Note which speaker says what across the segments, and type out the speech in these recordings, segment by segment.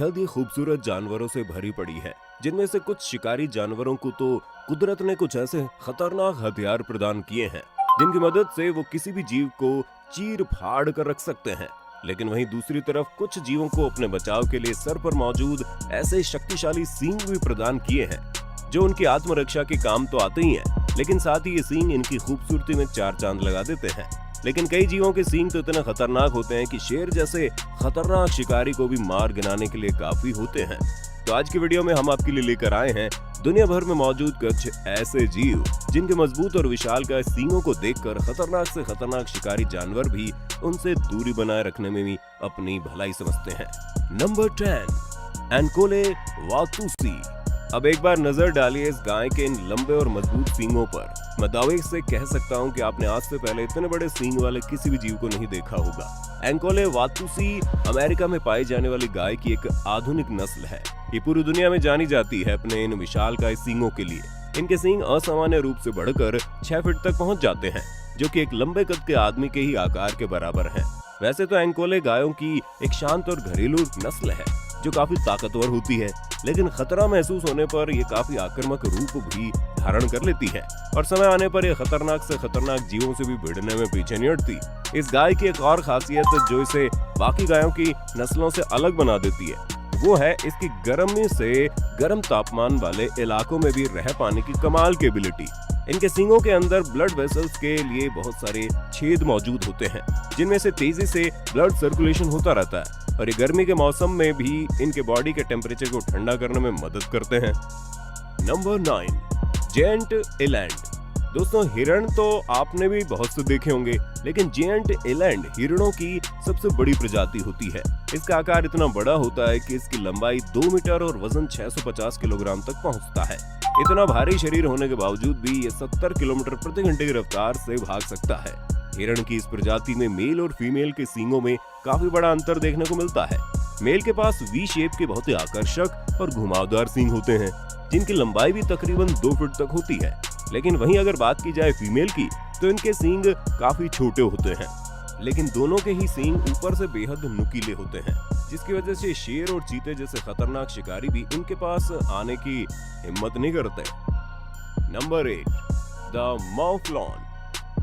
Speaker 1: बेहद ही खूबसूरत जानवरों से भरी पड़ी है, जिनमें से कुछ शिकारी जानवरों को तो कुदरत ने कुछ ऐसे खतरनाक हथियार प्रदान किए हैं जिनकी मदद से वो किसी भी जीव को चीर फाड़ कर रख सकते हैं। लेकिन वहीं दूसरी तरफ कुछ जीवों को अपने बचाव के लिए सर पर मौजूद ऐसे शक्तिशाली सींग भी प्रदान किए हैं जो उनकी आत्मरक्षा के काम तो आते ही हैं, लेकिन साथ ही ये सींग इनकी खूबसूरती में चार चांद लगा देते हैं। लेकिन कई जीवों के सींग तो इतने खतरनाक होते हैं कि शेर जैसे खतरनाक शिकारी को भी मार गिराने के लिए काफी होते हैं। तो आज की वीडियो में हम आपके लिए लेकर आए हैं दुनिया भर में मौजूद कुछ ऐसे जीव जिनके मजबूत और विशालकाय सींगों को देखकर खतरनाक से खतरनाक शिकारी जानवर भी उनसे दूरी बनाए रखने में भी अपनी भलाई समझते हैं। नंबर 10, एंकोले वातुसी। अब एक बार नजर डालिए इस गाय के इन लंबे और मजबूत सींगों पर। मैं दावे से कह सकता हूं कि आपने आज से पहले इतने बड़े सींग वाले किसी भी जीव को नहीं देखा होगा। एंकोले वातुसी अमेरिका में पाई जाने वाली गाय की एक आधुनिक नस्ल है। ये पूरी दुनिया में जानी जाती है अपने इन विशालकाय सींगों के लिए। इनके सींग असामान्य रूप से बढ़कर 6 फीट तक पहुंच जाते हैं, जो कि एक लंबे कद के आदमी के ही आकार के बराबर है। वैसे तो एंकोले गायों की एक शांत और घरेलू नस्ल है जो काफी ताकतवर होती है, लेकिन खतरा महसूस होने पर ये काफी आक्रामक रूप भी धारण कर लेती है और समय आने पर ये खतरनाक से खतरनाक जीवों से भी भिड़ने में पीछे नहीं हटती। इस गाय की एक और खासियत जो इसे बाकी गायों की नस्लों से अलग बना देती है वो है इसकी गर्मी से गर्म तापमान वाले इलाकों में भी रह पाने की कमाल की एबिलिटी। इनके सींगों के अंदर ब्लड वेसल्स के लिए बहुत सारे छेद मौजूद होते हैं जिनमें से तेजी से ब्लड सर्कुलेशन होता रहता है और ये गर्मी के मौसम में भी इनके बॉडी के टेम्परेचर को ठंडा करने में मदद करते हैं। Number 9, giant eland. दोस्तों, हिरण तो आपने भी बहुत से देखे होंगे, लेकिन जेंट एलैंड हिरणों की सबसे बड़ी प्रजाति होती है। इसका आकार इतना बड़ा होता है कि इसकी लंबाई 2 मीटर और वजन 650 किलोग्राम तक पहुंचता है। इतना भारी शरीर होने के बावजूद भी ये 70 किलोमीटर प्रति घंटे की रफ्तार से भाग सकता है। हिरण की इस प्रजाति में मेल और फीमेल के सींगों में काफी बड़ा अंतर देखने को मिलता है। मेल के पास वी शेप के बहुत ही आकर्षक और घुमावदार सींग होते हैं जिनकी लंबाई भी तकरीबन 2 फीट तक होती है, लेकिन वहीं अगर बात की जाए फीमेल की तो इनके सींग काफी छोटे होते हैं, लेकिन दोनों के ही सींग ऊपर से बेहद नुकीले होते हैं, जिसकी वजह से शेर और चीते जैसे खतरनाक शिकारी भी इनके पास आने की हिम्मत नहीं करते। Number 8, the mouflon.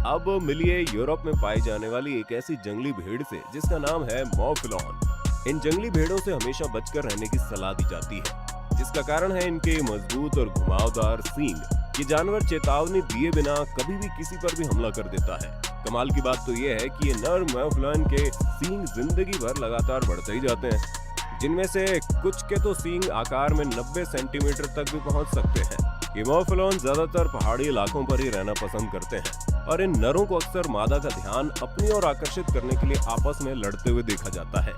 Speaker 1: अब मिलिए यूरोप में पाई जाने वाली एक ऐसी जंगली भेड़ से जिसका नाम है मौफ्लॉन। इन जंगली भेड़ों से हमेशा बचकर रहने की सलाह दी जाती है, जिसका कारण है इनके मजबूत और घुमावदार सींग। ये जानवर चेतावनी दिए बिना कभी भी किसी पर भी हमला कर देता है। कमाल की बात तो ये है कि ये नर मौफ्लॉन के सींग जिंदगी भर लगातार बढ़ते ही जाते हैं, जिनमें से कुछ के तो सींग आकार में 90 सेंटीमीटर तक भी पहुंच सकते हैं। ये मौफ्लॉन ज्यादातर पहाड़ी इलाकों पर ही रहना पसंद करते हैं और इन नरों को अक्सर मादा का ध्यान अपनी ओर आकर्षित करने के लिए आपस में लड़ते हुए देखा जाता है,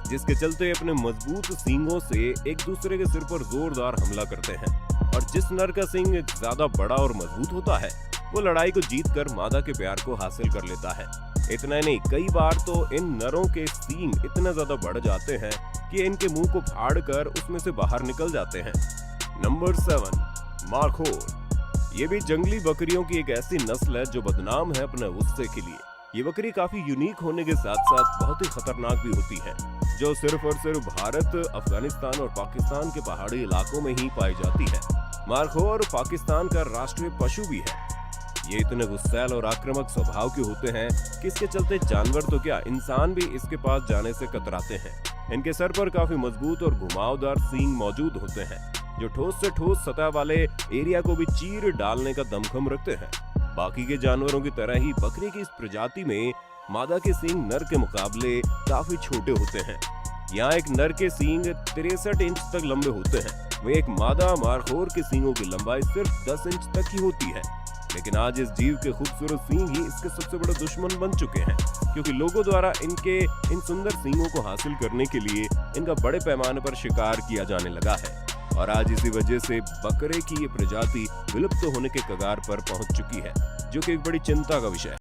Speaker 1: जिसके चलते अपने मजबूत सींगों से एक दूसरे के सिर पर जोरदार हमला करते हैं और जिस नर का सींग ज्यादा बड़ा और मजबूत होता है वो लड़ाई को जीतकर मादा के प्यार को हासिल कर लेता है। इतना नहीं, कई बार तो इन नरों के सींग इतने ज्यादा बढ़ जाते हैं कि इनके मुंह को फाड़ कर उसमें से बाहर निकल जाते हैं। Number 7, markhor. ये भी जंगली बकरियों की एक ऐसी नस्ल है जो बदनाम है अपने गुस्से के लिए। ये बकरी काफी यूनिक होने के साथ साथ बहुत ही खतरनाक भी होती है, जो सिर्फ और सिर्फ भारत, अफगानिस्तान और पाकिस्तान के पहाड़ी इलाकों में ही पाई जाती है। मार्खोर पाकिस्तान का राष्ट्रीय पशु भी है। ये इतने गुस्सैल और आक्रामक स्वभाव के होते हैं कि इसके चलते जानवर तो क्या, इंसान भी इसके पास जाने से कतराते हैं। इनके सर पर काफी मजबूत और घुमावदार सींग मौजूद होते हैं जो ठोस से ठोस सतह वाले एरिया को भी चीर डालने का दमखम रखते हैं। बाकी के जानवरों की तरह ही बकरी की इस प्रजाति में मादा के सींग नर के मुकाबले काफी छोटे होते हैं। यहाँ एक नर के सींग 63 इंच तक लंबे होते हैं, वहीं एक मादा मार्खोर के सींगों की लंबाई सिर्फ 10 इंच तक ही होती है। लेकिन आज इस जीव के खूबसूरत सींग ही इसके सबसे बड़े दुश्मन बन चुके हैं, क्योंकि लोगों द्वारा इनके इन सुंदर सींगों को हासिल करने के लिए इनका बड़े पैमाने पर शिकार किया जाने लगा है और आज इसी वजह से बकरे की ये प्रजाति विलुप्त होने के कगार पर पहुंच चुकी है, जो कि एक बड़ी चिंता का विषय है।